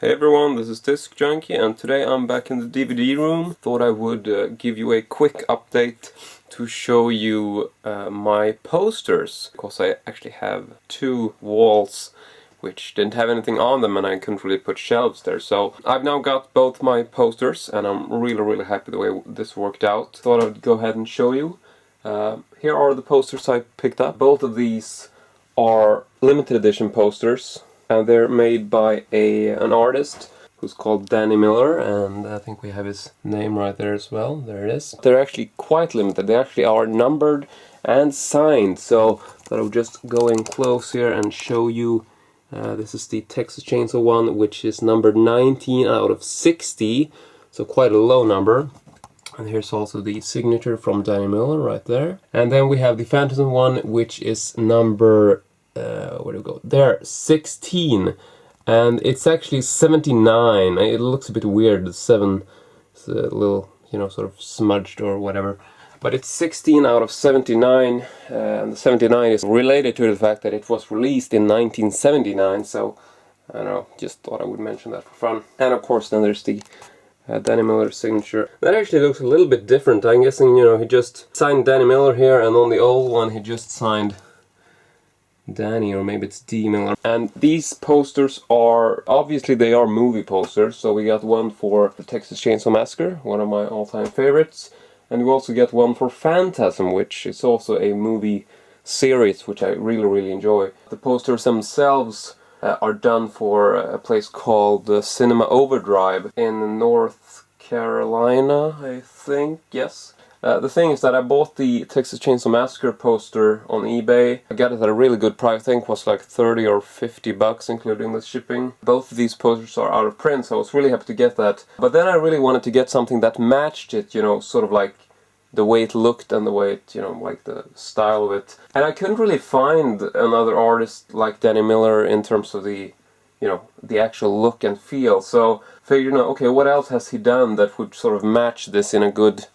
Hey everyone, this is Disc Junkie, and today I'm back in the DVD room. Thought I would give you a quick update to show you my posters, because I actually have two walls which didn't have anything on them and I couldn't really put shelves there. So I've now got both my posters and I'm really happy the way this worked out. Thought I would go ahead and show you. Here are the posters I picked up. Both of these are limited edition posters, and they're made by an artist who's called Danny Miller, and I think we have his name right there as well. There it is. They're actually quite limited. They actually are numbered and signed, so I'll just go in close here and show you. This is the Texas Chainsaw one, which is numbered 19 out of 60, so quite a low number. And here's also the signature from Danny Miller right there. And then we have the PHANTASM one, which is number where do we go? There, 16, and it's actually 79. It looks a bit weird. The 7 is a little, sort of smudged or whatever. But it's 16 out of 79, and the 79 is related to the fact that it was released in 1979. So I don't know, just thought I would mention that for fun. And of course, then there's the Danny Miller signature. That actually looks a little bit different. I'm guessing, he just signed Danny Miller here, and on the old one he just signed Danny, or maybe it's D. Miller. And these posters are, obviously they are movie posters, so we got one for the Texas Chainsaw Massacre, one of my all-time favorites, and we also get one for Phantasm, which is also a movie series, which I really enjoy. The posters themselves are done for a place called Cinema Overdrive in North Carolina, I think, yes. The thing is that I bought the Texas Chainsaw Massacre poster on eBay. I got it at a really good price. I think it was like 30 or 50 bucks including the shipping. Both of these posters are out of print, so I was really happy to get that. But then I really wanted to get something that matched it, sort of like the way it looked and the way it, like the style of it. And I couldn't really find another artist like Danny Miller in terms of the, the actual look and feel. So I figured, okay, what else has he done that would sort of match this in a good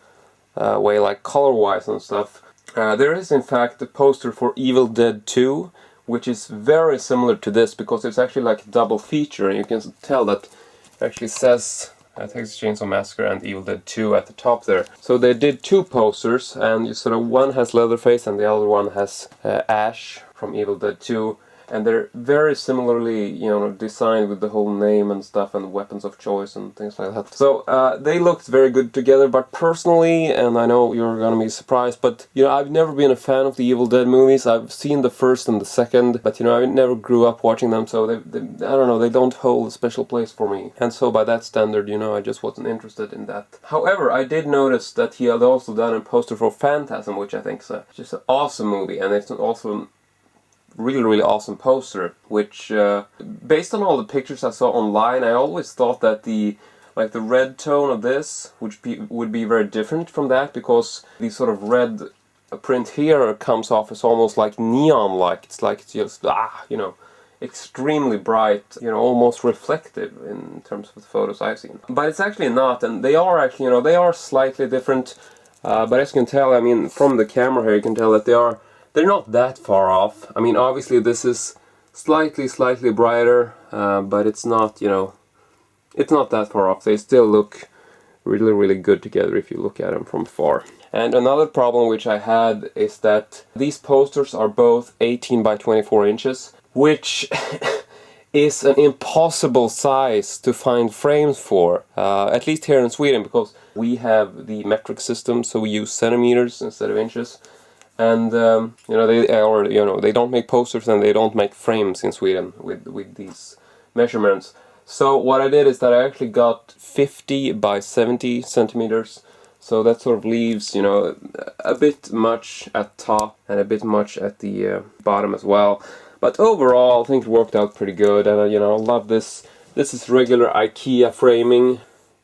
way, like color-wise and stuff. There is in fact a poster for Evil Dead 2, which is very similar to this because it's actually like a double feature, and you can tell that it actually says Texas Chainsaw Massacre and Evil Dead 2 at the top there. So they did two posters, and one has Leatherface and the other one has Ash from Evil Dead 2. And they're very similarly, designed with the whole name and stuff and weapons of choice and things like that. So they looked very good together, but personally, and I know you're gonna be surprised, but I've never been a fan of the Evil Dead movies. I've seen the first and the second, but I never grew up watching them, so they I don't know, they don't hold a special place for me. And so by that standard, I just wasn't interested in that. However, I did notice that he had also done a poster for Phantasm, which I think is just an awesome movie, and it's also really awesome poster, which based on all the pictures I saw online, I always thought that the red tone of this would be very different from that, because the sort of red print here comes off as almost like neon-like. It's like it's just extremely bright, almost reflective in terms of the photos I've seen. But it's actually not, and they are actually, they are slightly different, but as you can tell, I mean, from the camera here, you can tell that they're not that far off. I mean, obviously this is slightly brighter, but it's not, it's not that far off. They still look really good together if you look at them from far. And another problem which I had is that these posters are both 18 by 24 inches, which is an impossible size to find frames for, at least here in Sweden, because we have the metric system, so we use centimeters instead of inches. And they don't make posters and they don't make frames in Sweden with these measurements. So what I did is that I actually got 50 by 70 centimeters. So that sort of leaves, a bit much at top and a bit much at the bottom as well. But overall, I think it worked out pretty good. And I love this. This is regular IKEA framing.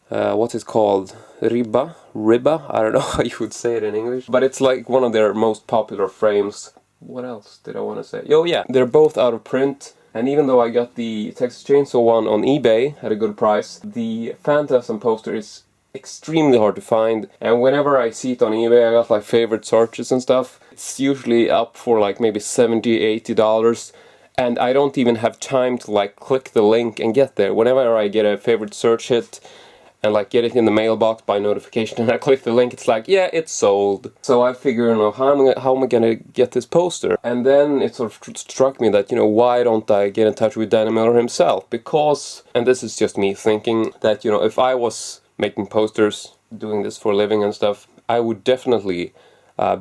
What's it called? Ribba? I don't know how you would say it in English. But it's like one of their most popular frames. What else did I want to say? Oh yeah, they're both out of print. And even though I got the Texas Chainsaw one on eBay at a good price, the Phantasm poster is extremely hard to find. And whenever I see it on eBay, I got like favorite searches and stuff. It's usually up for like maybe $70, $80. and I don't even have time to like click the link and get there. Whenever I get a favorite search hit and like get it in the mailbox by notification and I click the link, it's like, yeah, it's sold. So I figure, you know, how am I gonna get this poster? And then it sort of struck me that, you know, why don't I get in touch with Danny Miller himself? Because, and this is just me thinking, that, you know, if I was making posters, doing this for a living and stuff, I would definitely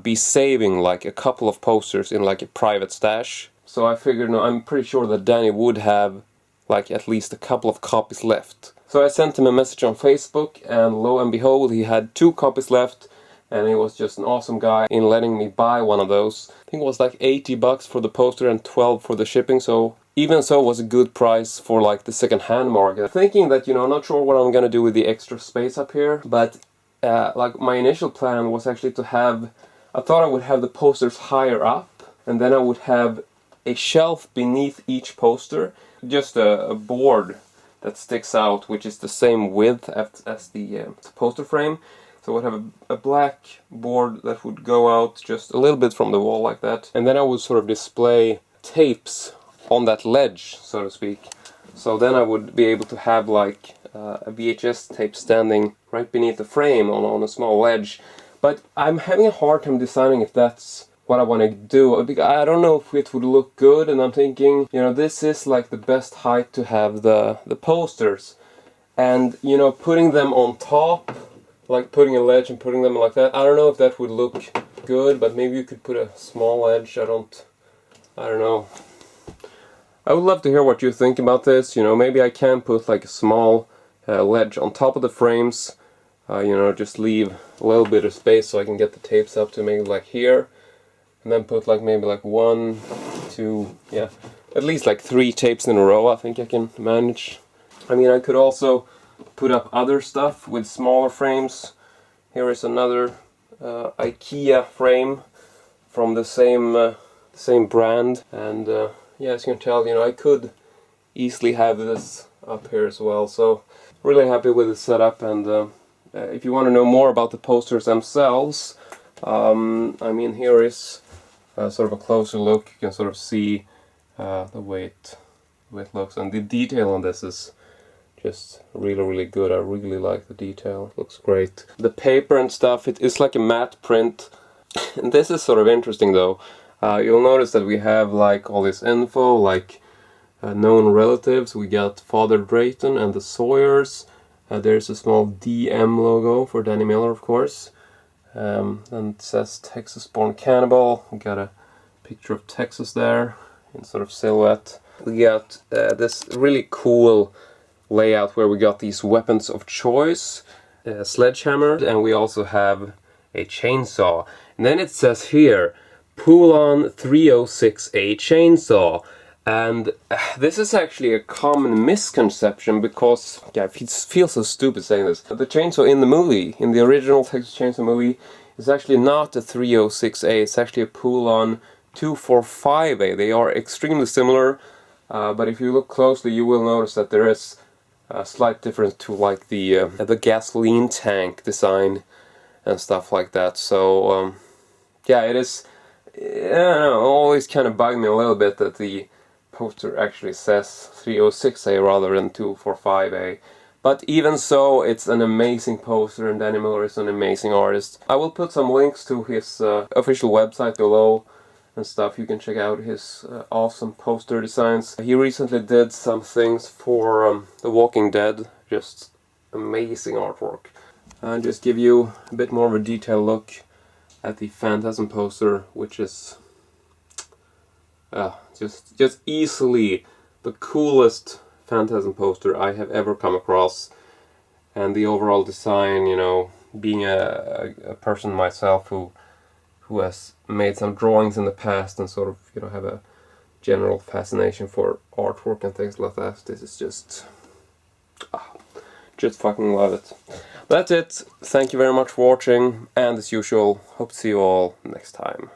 be saving like a couple of posters in like a private stash. So I figured, no, I'm pretty sure that Danny would have like at least a couple of copies left. So I sent him a message on Facebook, and lo and behold, he had 2 copies left, and he was just an awesome guy in letting me buy one of those. I think it was like 80 bucks for the poster and 12 for the shipping, so even so it was a good price for like the second-hand market. Thinking that, you know, I'm not sure what I'm gonna do with the extra space up here, but like my initial plan was actually to have, I thought I would have the posters higher up, and then I would have a shelf beneath each poster, just a board that sticks out, which is the same width as the poster frame. So I would have a black board that would go out just a little bit from the wall like that. And then I would sort of display tapes on that ledge, so to speak. So then I would be able to have like a VHS tape standing right beneath the frame on a small ledge. But I'm having a hard time deciding if that's what I want to do. I don't know if it would look good, and I'm thinking, you know, this is like the best height to have the posters. And, you know, putting them on top, like putting a ledge and putting them like that, I don't know if that would look good, but maybe you could put a small edge. I don't know. I would love to hear what you think about this. You know, maybe I can put like a small ledge on top of the frames, you know, just leave a little bit of space so I can get the tapes up to maybe like here. And then put like maybe like 1, 2, yeah, at least like 3 tapes in a row I think I can manage. I mean, I could also put up other stuff with smaller frames. Here is another IKEA frame from the same brand, and yeah, as you can tell, you know, I could easily have this up here as well. So really happy with the setup, and if you want to know more about the posters themselves, I mean, here is sort of a closer look. You can sort of see the way it looks, and the detail on this is just really good. I really like the detail. It looks great. The paper and stuff, it is like a matte print. And this is sort of interesting though. You'll notice that we have like all this info, like known relatives. We got Father Drayton and the Sawyers. There's a small DM logo for Danny Miller, of course. And it says Texas Born Cannibal. We got a picture of Texas there in sort of silhouette. We got this really cool layout where we got these weapons of choice, sledgehammer, and we also have a chainsaw. And then it says here, Poulan 306A chainsaw. And this is actually a common misconception because, yeah, it feels so stupid saying this. The chainsaw in the movie, in the original Texas Chainsaw movie, is actually not a 306A, it's actually a Poulan 245A. They are extremely similar, but if you look closely you will notice that there is a slight difference to like the gasoline tank design and stuff like that. So, yeah, it is, I don't know, it always kind of bugged me a little bit that the poster actually says 306A rather than 245A. But even so, it's an amazing poster, and Danny Miller is an amazing artist. I will put some links to his official website below and stuff. You can check out his awesome poster designs. He recently did some things for The Walking Dead. Just amazing artwork. And just give you a bit more of a detailed look at the Phantasm poster, which is just easily the coolest Phantasm poster I have ever come across. And the overall design, you know, being a person myself who has made some drawings in the past and sort of, you know, have a general fascination for artwork and things like that, this is just fucking love it. That's it. Thank you very much for watching, and as usual, hope to see you all next time.